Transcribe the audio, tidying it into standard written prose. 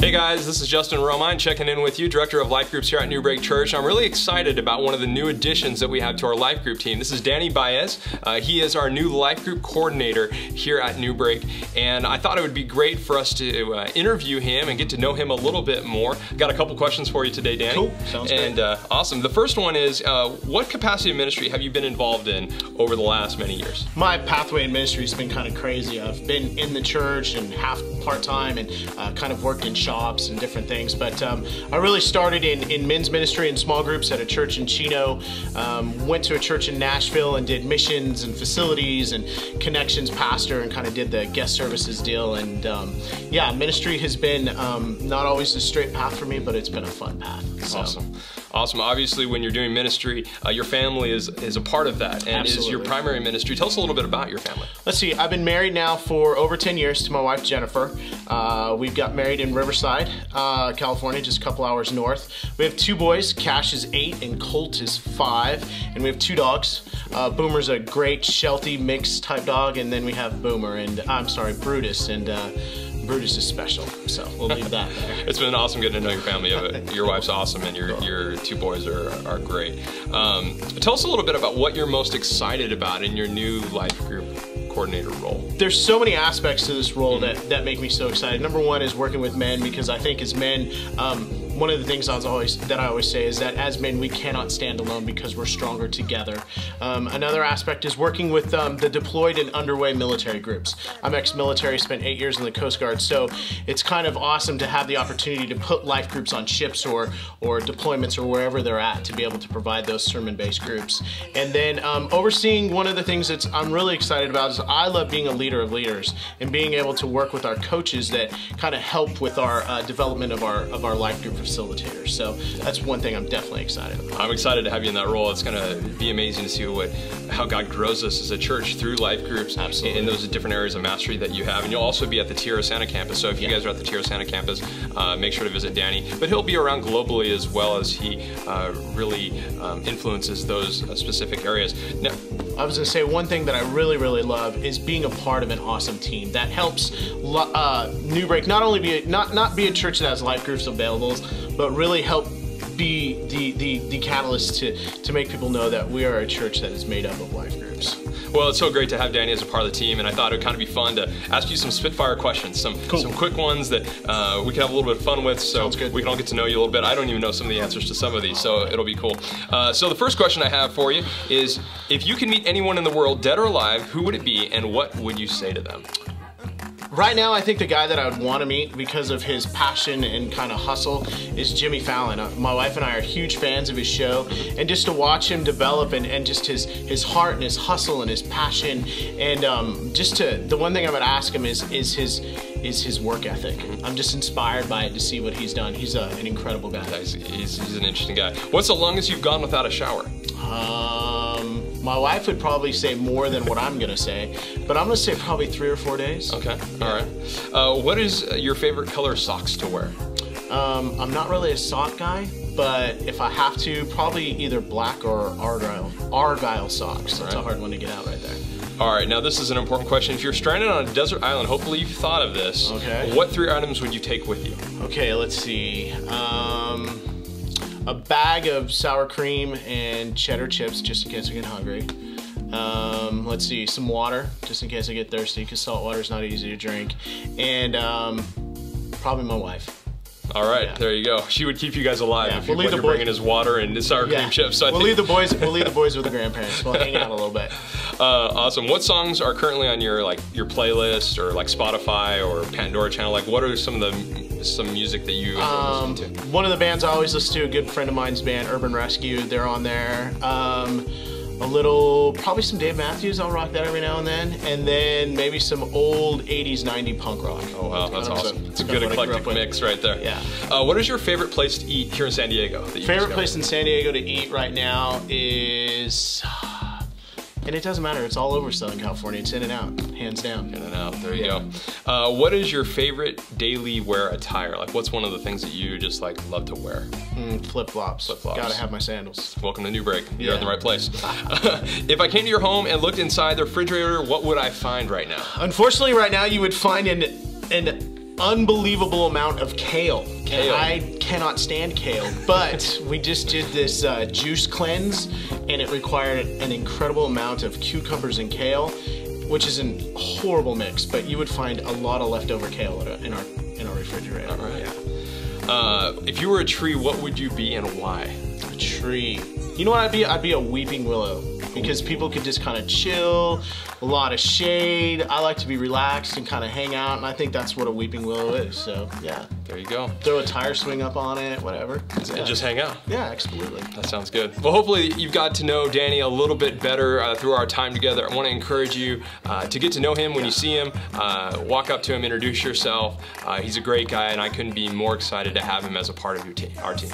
Hey guys, this is Justin Romine checking in with you, Director of Life Groups here at Newbreak Church. I'm really excited about one of the new additions that we have to our Life Group team. This is Danny Baez. He is our new Life Group Coordinator here at Newbreak, and I thought it would be great for us to interview him and get to know him a little bit more. Got a couple questions for you today, Danny. Cool, sounds great. And awesome. The first one is, what capacity of ministry have you been involved in over the last many years? My pathway in ministry has been kind of crazy. I've been in the church and half part-time and kind of worked in shops and different things, but I really started in men's ministry and small groups at a church in Chino, went to a church in Nashville and did missions and facilities and connections pastor and kind of did the guest services deal. And yeah, ministry has been not always a straight path for me, but it's been a fun path. So. Awesome. Obviously, when you're doing ministry, your family is a part of that and Absolutely. Is your primary ministry. Tell us a little bit about your family. Let's see, I've been married now for over 10 years to my wife, Jennifer. We've got married in Riverside, California, just a couple hours north. We have two boys, Cash is 8 and Colt is 5, and we have 2 dogs. Boomer's a great Sheltie mixed type dog, and then we have Brutus, and Brutus is special, so we'll leave that there. It's been awesome getting to know your family. Your wife's awesome, and your 2 boys are great. Tell us a little bit about what you're most excited about in your new Life Group Coordinator role. There's so many aspects to this role that make me so excited. Number one is working with men, because I think as men, one of the things I always say is that as men we cannot stand alone because we're stronger together. Another aspect is working with the deployed and underway military groups. I'm ex-military, spent 8 years in the Coast Guard, so it's kind of awesome to have the opportunity to put life groups on ships or deployments or wherever they're at to be able to provide those sermon-based groups. And then overseeing, one of the things that I'm really excited about is I love being a leader of leaders and being able to work with our coaches that kind of help with our development of our life group facilitators. So that's one thing I'm definitely excited about. I'm excited to have you in that role. It's going to be amazing to see how God grows us as a church through life groups. Absolutely. In those different areas of mastery that you have. And you'll also be at the Tierra Santa campus. So if you guys are at the Tierra Santa campus, make sure to visit Danny. But he'll be around globally as well, as he really influences those specific areas. Now, I was going to say, one thing that I really love is being a part of an awesome team that helps Newbreak not only be a church that has life groups available, but really help be the catalyst to make people know that we are a church that is made up of life groups. Well, it's so great to have Danny as a part of the team, and I thought it would kind of be fun to ask you some Spitfire questions, some quick ones that we can have a little bit of fun with, so we can all get to know you a little bit. I don't even know some of the answers to some of these, so it'll be cool. So the first question I have for you is, if you could meet anyone in the world, dead or alive, who would it be, and what would you say to them? Right now, I think the guy that I would want to meet because of his passion and kind of hustle is Jimmy Fallon. My wife and I are huge fans of his show, and just to watch him develop and just his heart and his hustle and his passion, and the one thing I would ask him is his work ethic. I'm just inspired by it to see what he's done. He's an incredible guy. He's an interesting guy. What's the longest you've gone without a shower? My wife would probably say more than what I'm gonna say, but I'm gonna say probably 3 or 4 days. Okay, all right. What is your favorite color socks to wear? I'm not really a sock guy, but if I have to, probably either black or argyle socks. That's a hard one to get out right there. All right, now this is an important question. If you're stranded on a desert island, hopefully you've thought of this. Okay. What 3 items would you take with you? Okay, let's see. A bag of sour cream and cheddar chips, just in case I get hungry. Let's see, some water, just in case I get thirsty, because salt water is not easy to drink. And probably my wife. All right, There you go. She would keep you guys alive if what you're bringing is water and sour cream chips. So we'll leave the boys with the grandparents. We'll hang out a little bit. Awesome. What songs are currently on your playlist, or like Spotify or Pandora channel? Like, what are some music that you enjoy listening to? One of the bands I always listen to, a good friend of mine's band, Urban Rescue. They're on there. Probably some Dave Matthews. I'll rock that every now and then maybe some old 80s, 90s punk rock. Oh wow, that's awesome. It's a good eclectic mix right there. Yeah. What is your favorite place to eat here in San Diego? Favorite place in San Diego to eat right now is, and it doesn't matter, it's all over Southern California. It's In-N-Out, hands down. In-N-Out, there you go. What is your favorite daily wear attire? Like, what's one of the things that you just like love to wear? Flip-flops. Flip-flops. Gotta have my sandals. Welcome to Newbreak. You're in the right place. If I came to your home and looked inside the refrigerator, what would I find right now? Unfortunately, right now you would find an unbelievable amount of kale. Kale. I cannot stand kale, but we just did this juice cleanse, and it required an incredible amount of cucumbers and kale, which is a horrible mix, but you would find a lot of leftover kale in our refrigerator. All right. Yeah. If you were a tree, what would you be and why? A tree. You know what I'd be? I'd be a weeping willow, because people could just kind of chill, a lot of shade. I like to be relaxed and kind of hang out, and I think that's what a weeping willow is. So yeah. There you go. Throw a tire swing up on it, whatever. And just hang out. Yeah, absolutely. That sounds good. Well, hopefully you've got to know Danny a little bit better through our time together. I want to encourage you to get to know him when you see him. Walk up to him, introduce yourself. He's a great guy, and I couldn't be more excited to have him as a part of our team.